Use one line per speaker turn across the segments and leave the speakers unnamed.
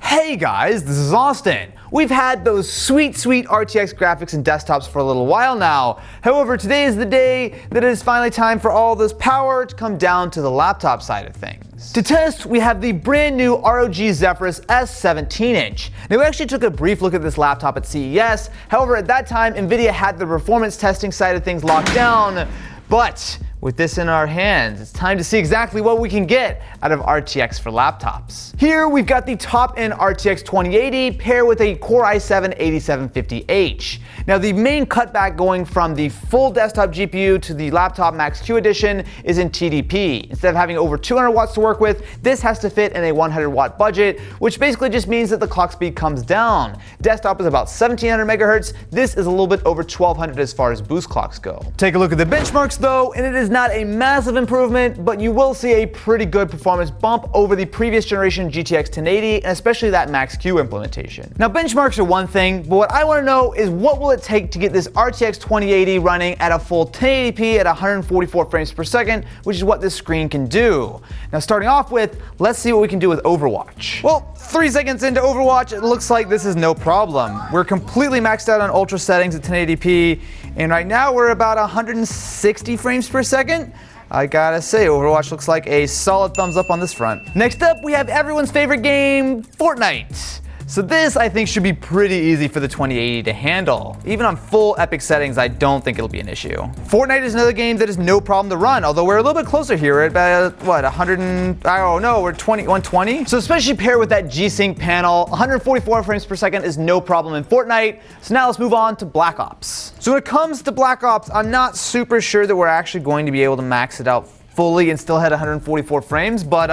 Hey guys, this is Austin. We've had those sweet RTX graphics and desktops for a little while now. However, today is the day that it is finally time for all this power to come down to the laptop side of things. To test, we have the brand new ROG Zephyrus S 17-inch. Now, we actually took a brief look at this laptop at CES. However, at that time, Nvidia had the performance testing side of things locked down. But with this in our hands, it's time to see exactly what we can get out of RTX for laptops. Here we've got the top-end RTX 2080 paired with a Core i7-8750H. Now, the main cutback going from the full desktop GPU to the laptop Max-Q edition is in TDP. Instead of having over 200 watts to work with, this has to fit in a 100 watt budget, which basically just means that the clock speed comes down. Desktop is about 1700 megahertz. This is a little bit over 1200 as far as boost clocks go. Take a look at the benchmarks though, and it is not a massive improvement, but you will see a pretty good performance bump over the previous generation GTX 1080, and especially that Max-Q implementation. Now, benchmarks are one thing, but what I want to know is what will it take to get this RTX 2080 running at a full 1080p at 144 frames per second, which is what this screen can do. Now, starting off with, let's see what we can do with Overwatch. Well, 3 seconds into Overwatch, it looks like this is no problem. We're completely maxed out on ultra settings at 1080p, and right now we're about 160 frames per second. I gotta say, Overwatch looks like a solid thumbs up on this front. Next up, we have everyone's favorite game, Fortnite. So this, I think, should be pretty easy for the 2080 to handle. Even on full epic settings, I don't think it'll be an issue. Fortnite is another game that is no problem to run, although we're a little bit closer here. We're at about, what, 100 and, I don't know, we're 120? So especially paired with that G-Sync panel, 144 frames per second is no problem in Fortnite. So now let's move on to Black Ops. So when it comes to Black Ops, I'm not super sure that we're actually going to be able to max it out fully and still hit 144 frames, but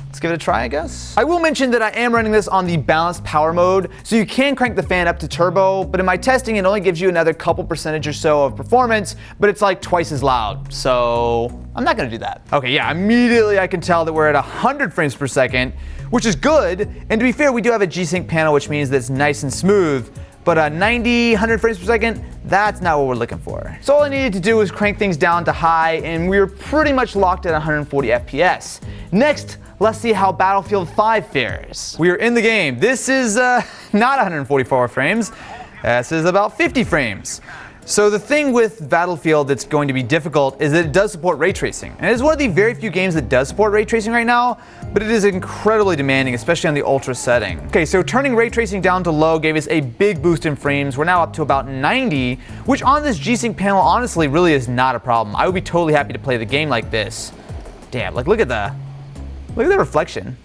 let's give it a try, I guess. I will mention that I am running this on the balanced power mode, so you can crank the fan up to turbo, but in my testing, it only gives you another couple percentage or so of performance, but it's like twice as loud, so I'm not gonna do that. Okay, yeah, immediately I can tell that we're at 100 frames per second, which is good, and to be fair, we do have a G-Sync panel, which means that it's nice and smooth, but 90, 100 frames per second, that's not what we're looking for. So all I needed to do was crank things down to high, and we were pretty much locked at 140 FPS. Next, let's see how Battlefield 5 fares. We are in the game. This is not 144 frames. This is about 50 frames. So the thing with Battlefield that's going to be difficult is that it does support ray tracing. And it is one of the very few games that does support ray tracing right now, but it is incredibly demanding, especially on the ultra setting. Okay, so turning ray tracing down to low gave us a big boost in frames. We're now up to about 90, which on this G-Sync panel honestly really is not a problem. I would be totally happy to play the game like this. Damn, like look at the reflection.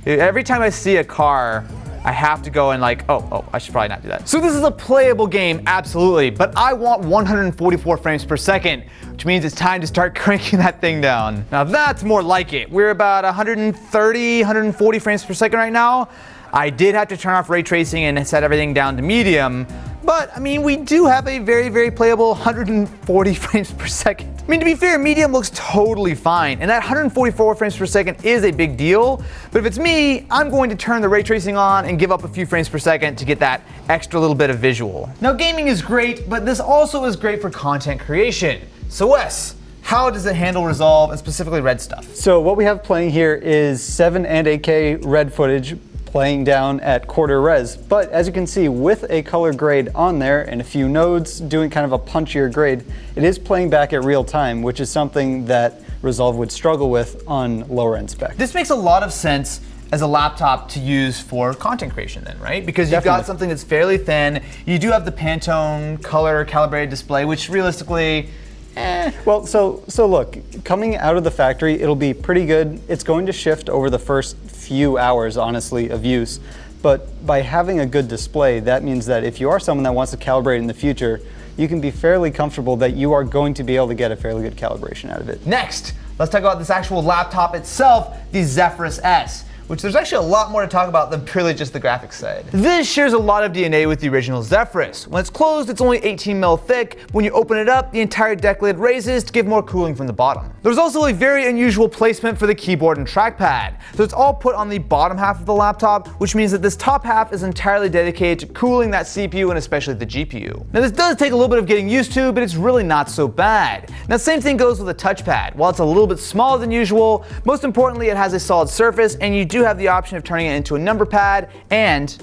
Every time I see a car, I have to go and like, oh, I should probably not do that. So this is a playable game, absolutely, but I want 144 frames per second, which means it's time to start cranking that thing down. Now that's more like it. We're about 130, 140 frames per second right now. I did have to turn off ray tracing and set everything down to medium, but I mean, we do have a very playable 140 frames per second. I mean, to be fair, medium looks totally fine, and that 144 frames per second is a big deal, but if it's me, I'm going to turn the ray tracing on and give up a few frames per second to get that extra little bit of visual. Now, gaming is great, but this also is great for content creation. So Wes, how does it handle resolve and specifically red stuff?
So what we have playing here is 7 and 8K red footage playing down at quarter res, but as you can see, with a color grade on there and a few nodes doing kind of a punchier grade, it is playing back at real time, which is something that Resolve would struggle with on lower end spec.
This makes a lot of sense as a laptop to use for content creation then, right? Because you've got something that's fairly thin, you do have the Pantone color calibrated display, which realistically,
Well, so look, coming out of the factory, it'll be pretty good. It's going to shift over the first few hours, honestly, of use. But by having a good display, that means that if you are someone that wants to calibrate in the future, you can be fairly comfortable that you are going to be able to get a fairly good calibration out of it.
Next, let's talk about this actual laptop itself, the Zephyrus S, which there's actually a lot more to talk about than purely just the graphics side. This shares a lot of DNA with the original Zephyrus. When it's closed, it's only 18 mil thick. When you open it up, the entire deck lid raises to give more cooling from the bottom. There's also a very unusual placement for the keyboard and trackpad. So it's all put on the bottom half of the laptop, which means that this top half is entirely dedicated to cooling that CPU and especially the GPU. Now this does take a little bit of getting used to, but it's really not so bad. Now same thing goes with the touchpad. While it's a little bit smaller than usual, most importantly it has a solid surface and you do do have the option of turning it into a number pad and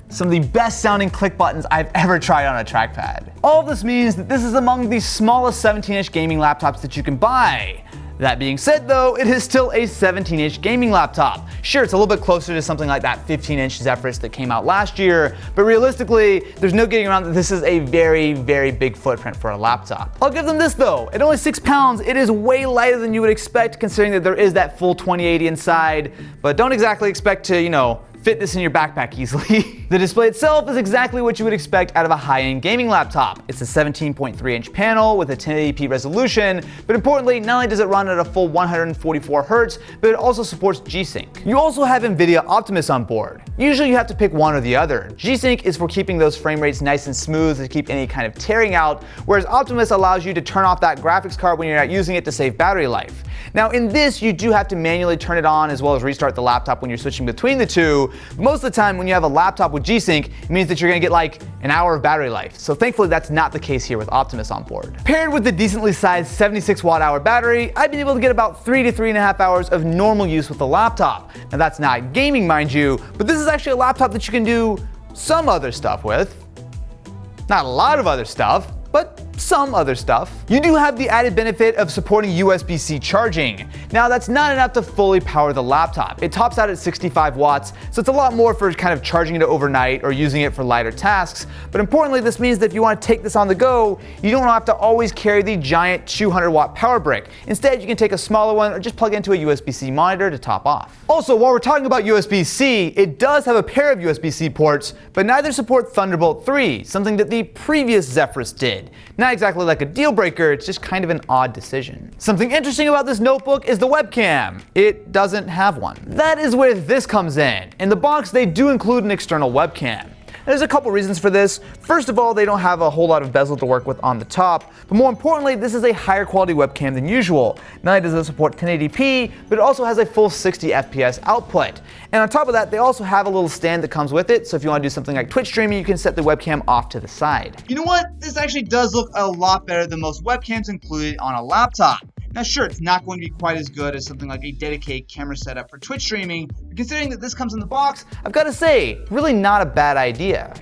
some of the best sounding click buttons I've ever tried on a trackpad. All of this means that this is among the smallest 17-inch gaming laptops that you can buy. That being said though, it is still a 17-inch gaming laptop. Sure, it's a little bit closer to something like that 15-inch Zephyrus that came out last year, but realistically, there's no getting around that this is a very, very big footprint for a laptop. I'll give them this though, at only 6 pounds, it is way lighter than you would expect considering that there is that full 2080 inside, but don't exactly expect to, fit this in your backpack easily. The display itself is exactly what you would expect out of a high-end gaming laptop. It's a 17.3-inch panel with a 1080p resolution, but importantly, not only does it run at a full 144 Hz, but it also supports G-Sync. You also have Nvidia Optimus on board. Usually you have to pick one or the other. G-Sync is for keeping those frame rates nice and smooth to keep any kind of tearing out, whereas Optimus allows you to turn off that graphics card when you're not using it to save battery life. Now in this, you do have to manually turn it on as well as restart the laptop when you're switching between the two. Most of the time when you have a laptop with G-Sync, it means that you're gonna get like an hour of battery life. So thankfully that's not the case here with Optimus on board. Paired with the decently sized 76 watt-hour battery, I've been able to get about 3 to 3.5 hours of normal use with the laptop. Now that's not gaming, mind you, but this is actually a laptop that you can do some other stuff with. Not a lot of other stuff, but some other stuff. You do have the added benefit of supporting USB-C charging. Now that's not enough to fully power the laptop. It tops out at 65 watts, so it's a lot more for kind of charging it overnight or using it for lighter tasks. But importantly, this means that if you want to take this on the go, you don't have to always carry the giant 200 watt power brick. Instead, you can take a smaller one or just plug into a USB-C monitor to top off. Also, while we're talking about USB-C, it does have a pair of USB-C ports, but neither support Thunderbolt 3, something that the previous Zephyrus did. Not exactly like a deal breaker, it's just kind of an odd decision. Something interesting about this notebook is the webcam. It doesn't have one. That is where this comes in. In the box, they do include an external webcam. There's a couple reasons for this. First of all, they don't have a whole lot of bezel to work with on the top, but more importantly, this is a higher quality webcam than usual. Not only does it support 1080p, but it also has a full 60 FPS output. And on top of that, they also have a little stand that comes with it, so if you want to do something like Twitch streaming, you can set the webcam off to the side. You know what? This actually does look a lot better than most webcams included on a laptop. Now sure, it's not going to be quite as good as something like a dedicated camera setup for Twitch streaming, but considering that this comes in the box, I've got to say, really not a bad idea.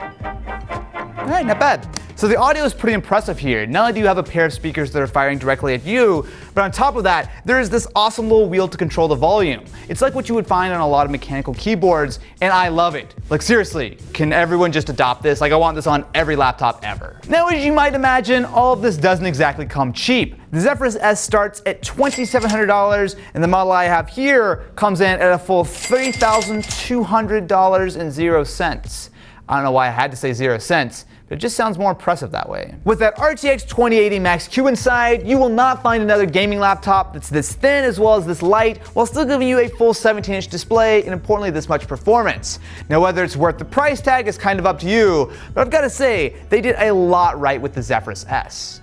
Alright, not bad. So the audio is pretty impressive here. Not only do you have a pair of speakers that are firing directly at you, but on top of that, there is this awesome little wheel to control the volume. It's like what you would find on a lot of mechanical keyboards, and I love it. Like seriously, can everyone just adopt this? Like I want this on every laptop ever. Now as you might imagine, all of this doesn't exactly come cheap. The Zephyrus S starts at $2,700, and the model I have here comes in at a full $3,200.00. I don't know why I had to say 0 cents, but it just sounds more impressive that way. With that RTX 2080 Max-Q inside, you will not find another gaming laptop that's this thin as well as this light, while still giving you a full 17-inch display and importantly this much performance. Now whether it's worth the price tag is kind of up to you, but I've got to say, they did a lot right with the Zephyrus S.